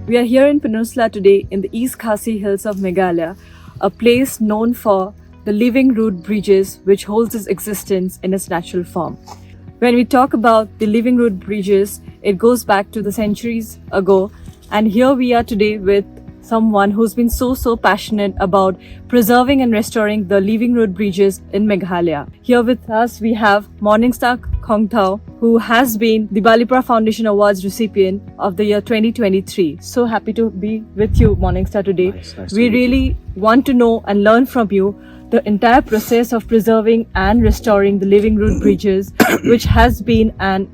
We are here in Peninsula today in the East Khasi Hills of Meghalaya, a place known for the living root bridges which holds its existence in its natural form. When we talk about the living root bridges, it goes back to the centuries ago, and here we are today with someone who's been so passionate about preserving and restoring the living root bridges in Meghalaya. Here with us we have Morningstar Khangthaw, who has been the Balipra Foundation Awards recipient of the year 2023. So happy to be with you, Morningstar, today. Nice We really want to know and learn from you the entire process of preserving and restoring the living root bridges, which has been an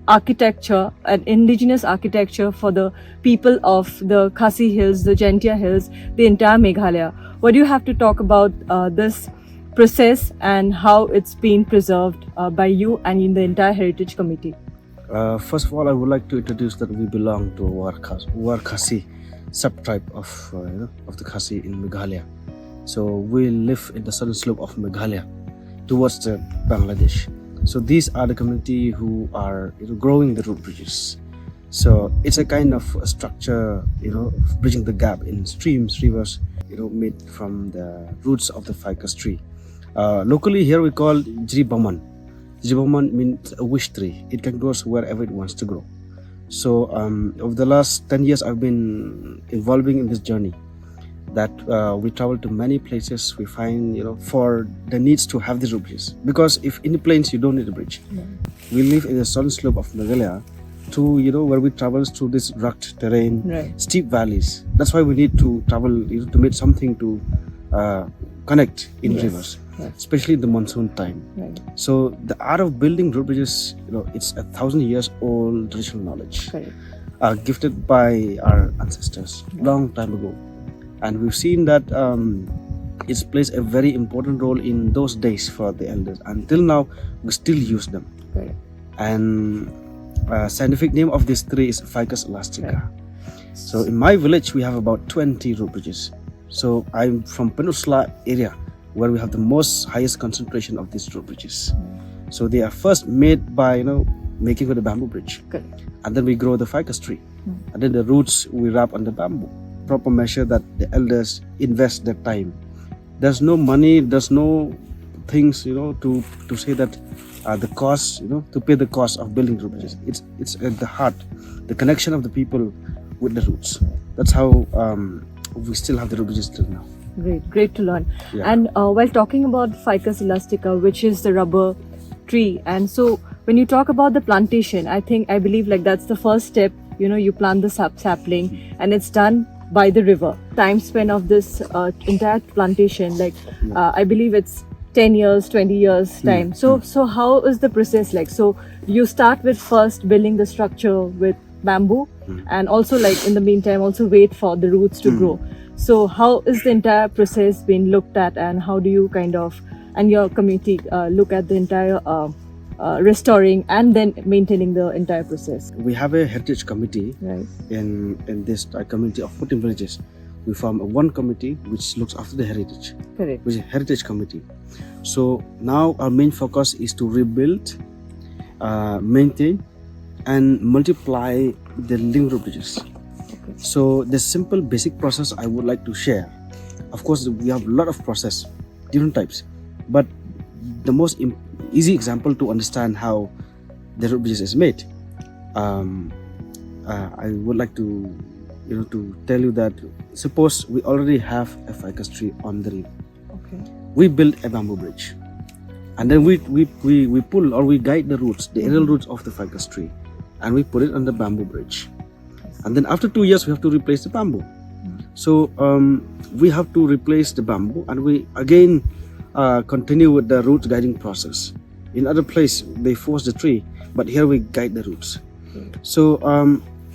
architecture, an indigenous architecture for the people of the Khasi Hills, the Jaintia Hills, the entire Meghalaya. What do you have to talk about this process and how it's been preserved by you and in the entire Heritage Committee? First of all, I would like to introduce that we belong to a Khasi subtribe of the Khasi in Meghalaya. So we live in the southern slope of Meghalaya towards the Bangladesh. So these are the community who are growing the root bridges. So it's a kind of a structure, bridging the gap in streams, rivers, made from the roots of the ficus tree. Locally here we call Jiribaman. Jiribaman means a wish tree. It can grow wherever it wants to grow. So over the last 10 years I've been involving in this journey, that we travel to many places. We find for the needs to have these root bridges, because if in the plains you don't need a bridge. We live in the southern slope of Meghalaya to where we travel through this rugged terrain, steep valleys. That's why we need to travel to make something to connect in rivers, especially in the monsoon time. So the art of building root bridges, it's 1,000 years old traditional knowledge, gifted by our ancestors long time ago. And we've seen that it plays a very important role in those days for the elders. Until now, we still use them. And scientific name of this tree is Ficus elastica. So in my village, we have about 20 root bridges. So I'm from Peninsula area, where we have the highest concentration of these root bridges. So they are first made by making with a bamboo bridge, and then we grow the ficus tree, and then the roots we wrap on the bamboo. Proper measure that the elders invest their time. There's no money, there's no things to say that the cost to pay the cost of building root bridges. It's at the heart, the connection of the people with the roots. That's how we still have the root bridges till now. Great to learn. And while talking about Ficus elastica, which is the rubber tree, and so when you talk about the plantation, I believe like that's the first step. You plant the sapling, and it's done by the river. Time span of this entire plantation, I believe it's 10 years, 20 years time. So how is the process like? So you start with first building the structure with bamboo, and also in the meantime also wait for the roots to grow. So how is the entire process being looked at, and how do you and your community look at the entire restoring and then maintaining the entire process? We have a heritage committee in this community of 14 villages. We form one committee which looks after the heritage, which is heritage committee. So now our main focus is to rebuild, maintain, and multiply the living root bridges. So the simple basic process I would like to share. Of course, we have a lot of process, different types, but the most easy example to understand how the root bridges is made. I would like to tell you that suppose we already have a ficus tree on the river. We build a bamboo bridge, and then we pull or we guide the roots, the aerial roots of the ficus tree, and we put it on the bamboo bridge. And then after 2 years we have to replace the bamboo. So we have to replace the bamboo, and we again continue with the root guiding process. In other place they force the tree, but here we guide the roots. So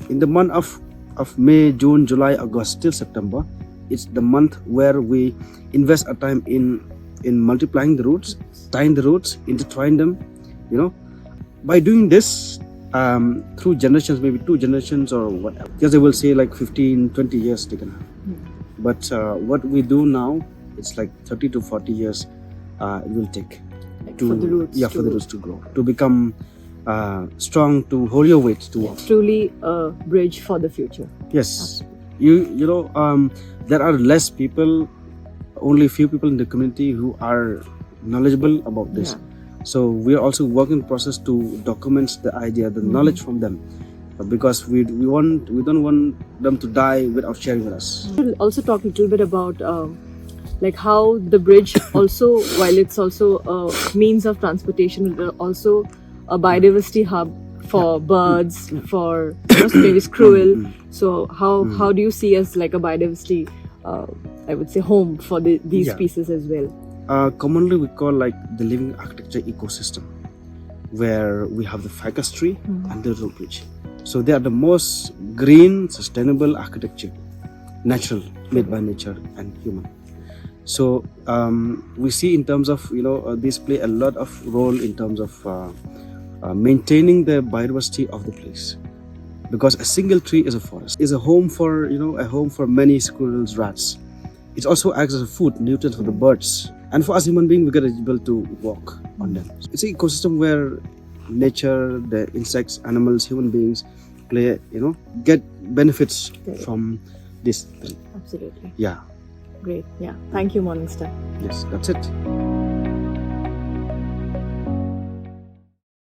in the month of May, June, July, August till September, it's the month where we invest our time in multiplying the roots, tying the roots, intertwine them. By doing this through generations, maybe 2 generations or whatever, because they will say 15-20 years they can have. But what we do now, it's 30 to 40 years it will take for the roots to grow, to become strong to hold your weight to walk. Truly a bridge for the future. Yes, you know there are less people, only few people in the community who are knowledgeable about this. So we are also working process to document the idea, the knowledge from them, because we don't want them to die without sharing with us. We'll also talk a little bit about like how the bridge also, while it's also a means of transportation, it's also a biodiversity hub for birds, for maybe squirrel. So how do you see as like a biodiversity, I would say, home for these species as well? Commonly we call like the living architecture ecosystem, where we have the ficus tree and the root bridge. So they are the most green, sustainable architecture, natural, made by nature and human. So we see in terms of these play a lot of role in terms of maintaining the biodiversity of the place, because a single tree is a forest, is a home for a home for many squirrels, rats. It also acts as a food, nutrients for the birds, and for us human beings, we get able to walk on them. It's an ecosystem where nature, the insects, animals, human beings get benefits from this thing. Absolutely. Yeah. Great. Yeah. Thank you, Morningstar. Yes, that's it.